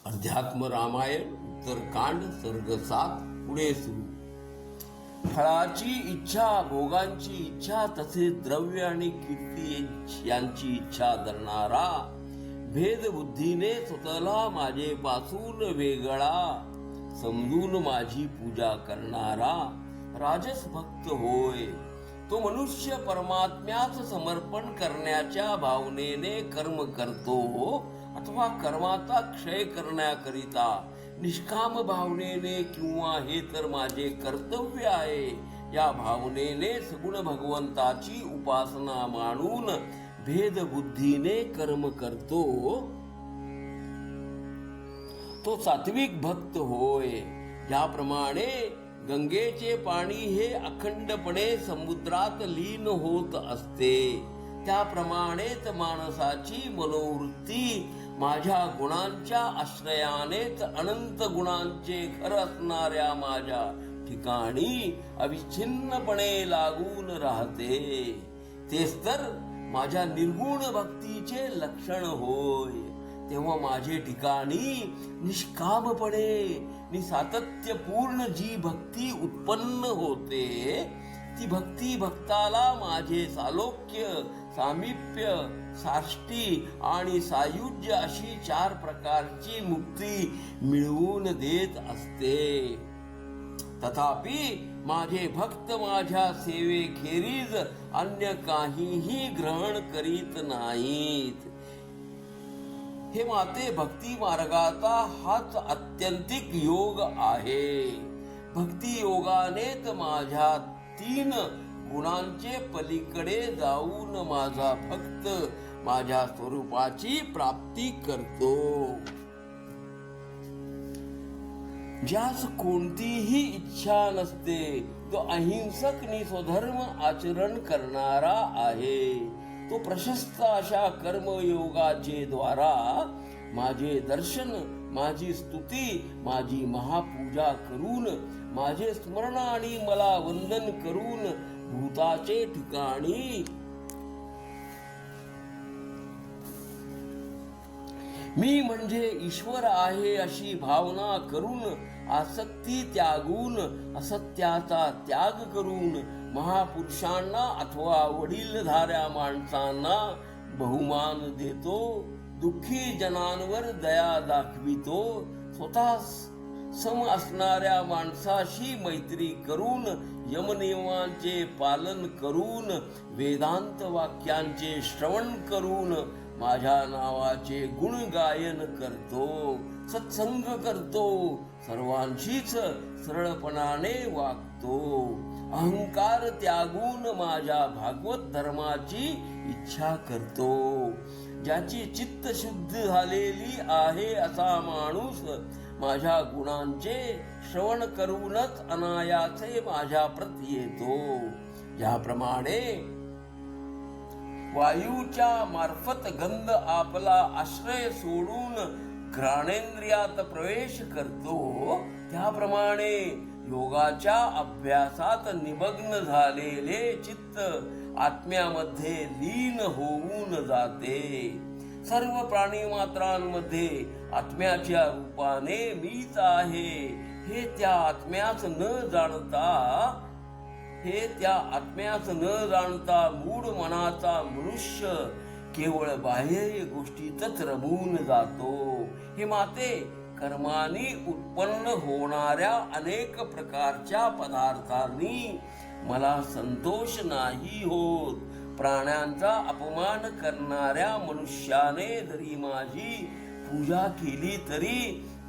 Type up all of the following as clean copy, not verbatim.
अध्यात्म रामायण उत्तरकांड सर्ग 7 पुढे सुरू. फळाची इच्छा, भोगांची इच्छा, तसेच द्रव्य आणि कीर्ती यांची इच्छा धरणारा, भेद बुद्धीने स्वतःला माझेपासून वेगळा समजून माझी पूजा करणारा राजस भक्त होय. तो मनुष्य परमात्म्यास समर्पण करण्याच्या भावनेने कर्म करतो अथवा कर्माचा क्षय करण्याकरिता निष्काम भावनेने किंवा हे तर माझे कर्तव्य आहे या भावनेने सगुण भगवंताची उपासना मानून भेद बुद्धीने कर्म करतो, तो सात्विक भक्त होय. ज्याप्रमाणे गंगेचे पाणी हे अखंडपणे समुद्रात लीन होत असते, त्याप्रमाणेच माणसाची मनोवृत्ती माझ्या गुणांच्या आश्रयानेच अनंत गुणांचे घर असणाऱ्या माझ्या ठिकाणी अविच्छिन्नपणे लागून राहते. तेच तर माझ्या निर्गुण भक्तीचे लक्षण होय. तेव्हा माझे ठिकाणी निष्कामपणे सातत्यपूर्ण जी भक्ती उत्पन्न होते, ती भक्ती भक्ताला माझे सालोक्य, सामिप्य, साष्टी आणि सायुज्य अशी 4 प्रकारची मुक्ती मिळवून देत असते. तथापि माझे भक्त माझ्या सेवेखेरीज अन्य काहीही ग्रहण करीत नाहीत. हे माते, भक्ती मार्गाचा हाच आत्यंतिक योग आहे. भक्ती योगानेच माझ्या 3 गुणांचे पलीकडे जाऊन माझा भक्त माझ्या स्वरूपाची प्राप्ती करतो. ज्यास कोणतीही इच्छा नसते तो अहिंसक नि स्वधर्म आचरण करणारा आहे. तो प्रशस्त अशा कर्मयोगाचे द्वारा माझे दर्शन, माझी स्तुती, माझी महापूजा करून, माझे स्मरण आणि मला वंदन करून भूताचे ठिकाणी मी म्हणजे ईश्वर आहे अशी भावना करून, आसक्ती त्यागून, असत्याचा त्याग करून, महापुरुषांना अथवा वडीलधाऱ्या माणसांना बहुमान देतो, दुःखी जनांवर दया दाखवितो, स्वतः सम असणाऱ्या माणसाशी मैत्री करून, यमनियमांचे पालन करून, वेदांत वाक्यांचे श्रवण करून माझ्या नावाचे गुण गायन करतो, सत्संग करतो, सर्वांशीच सरळपणाने वागतो, अहंकार त्यागून माझ्या भागवत धर्माची इच्छा करतो. ज्याची चित्त शुद्ध झालेली आहे असा माणूस माझ्या गुणांचे श्रवण करूनच अनायासे माझ्या प्रती येतो. ज्याप्रमाणे वायूच्या मार्फत गंध आपला आश्रय सोडून घ्राणेंद्रियात प्रवेश करतो, त्याप्रमाणे योगाच्या अभ्यासात निमग्न झालेले चित्त आत्म्यामध्ये लीन होऊन जाते. सर्व प्राणी मात्रांमध्ये आत्म्याच्या रूपाने मीच आहे हे त्या आत्म्यास न जाणता मूढ मनाचा मनुष्य केवळ बाह्य गोष्टीतच रमून जातो. हे माते, कर्मानी उत्पन्न होणाऱ्या अनेक प्रकारच्या पदार्थांनी मला संतोष नाही होत. प्राण्यांचा अपमान करणाऱ्या मनुष्याने जरी माझी पूजा केली तरी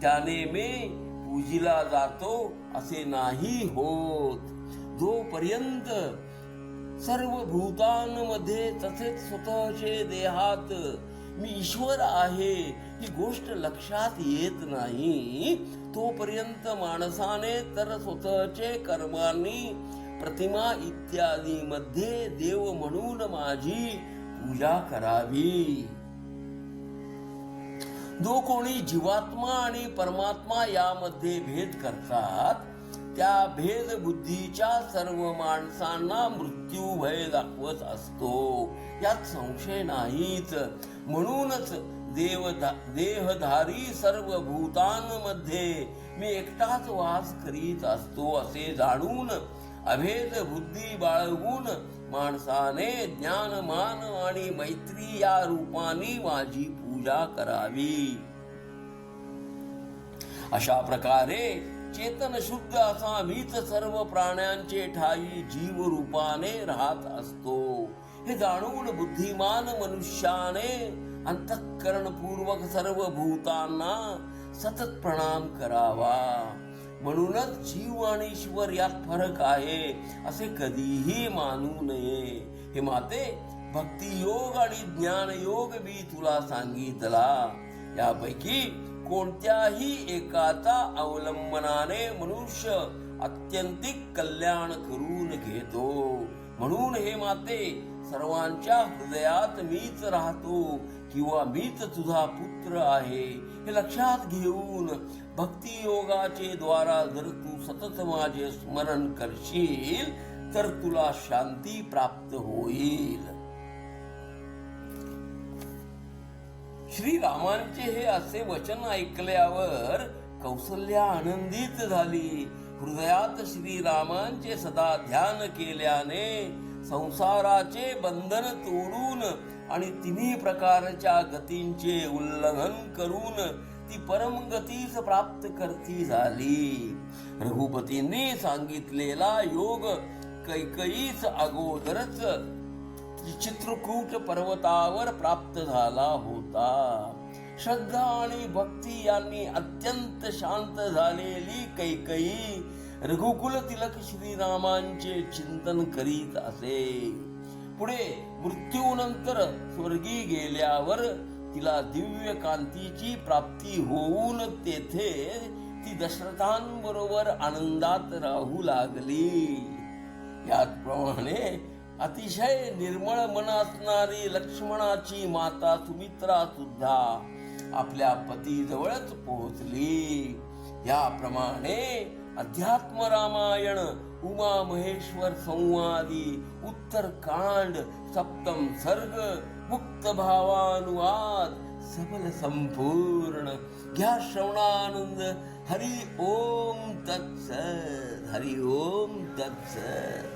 त्याने मी पूजिला जातो असे नाही होत. जोपर्यंत सर्व भूतांमध्ये तसेच स्वतःचे देहात मी ईश्वर आहे ही गोष्ट लक्षात येत नाही, तोपर्यंत माणसाने तर स्वतःचे कर्मांनी, प्रतिमा इत्यादी मध्ये देव म्हणून माझी पूजा करावी. जो कोणी जीवात्मा आणि परमात्मा यामध्ये भेद करतात, त्या भेद बुद्धीच्या सर्व माणसांना मृत्यू भय दाखवत असतो, यात संशय नाहीच. म्हणूनच देहधारी सर्व भूतांमध्ये मी एकटाच वास करीत असतो असे जाणून अभेद बुद्धी बाळगून माणसाने ज्ञान मान आणि मैत्री या रूपाने माझी पूजा करावी. अशा प्रकारे चेतन शुद्ध असा मीच सर्व प्राण्यांचे ठाई जीव रूपाने राहत असतो हे जाणून बुद्धिमान मनुष्याने अंतःकरणपूर्वक सर्व भूतांना सतत प्रणाम करावा. म्हणूनच जीव आणि ईश्वर यात फरक आहे असे कधीही मानू नये. हे माते, भक्ती योग आणि ज्ञान योग मी तुला सांगितला. यापैकी कोणत्याही एकाचा अवलंबनाने मनुष्य अत्यंतिक कल्याण करून घेतो. म्हणून हे माते, सर्वांच्या हृदयात मीच राहतो किंवा मीच तुझा पुत्र आहे हे लक्षात घेऊन भक्ती योगाचे द्वारा जर तू सतत माझे स्मरण करशील तर तुला शांती प्राप्त होईल. श्री रामांचे हे असे वचन ऐकल्यावर कौसल्या आनंदित झाली. हृदयात श्रीरामांचे सदा ध्यान केल्याने संसाराचे बंधन तोडून आणि तिन्ही प्रकारच्या गतींचे उल्लंघन करून ती परमगतीस प्राप्त करती झाली. रघुपतींनी सांगितलेला योग कैकईस अगोदरच चित्रकूट पर्वतावर प्राप्त झाला होता. श्रद्धा आणि भक्ती यांनी अत्यंत शांत झालेली कैकई रघुकुल तिलक श्रीरामांचे चिंतन करीत असे. पुढे मृत्यूनंतर स्वर्गी गेल्यावर तिला दिव्य कांतीची प्राप्ती होऊन तेथे ती दशरथांबरोबर आनंदात राहू लागली. याचप्रमाणे अतिशय निर्मळ मन असणारी लक्ष्मणाची माता सुमित्रा सुद्धा आपल्या पतीजवळच पोहोचली. याप्रमाणे अध्यात्म रामायण उमा महेश्वर संवादी उत्तरकांड सप्तम सर्ग मुक्त भावानुवाद सबल संपूर्ण. घ्या श्रवणानंद. हरि ओम तत्सत. हरि ओम तत्सत.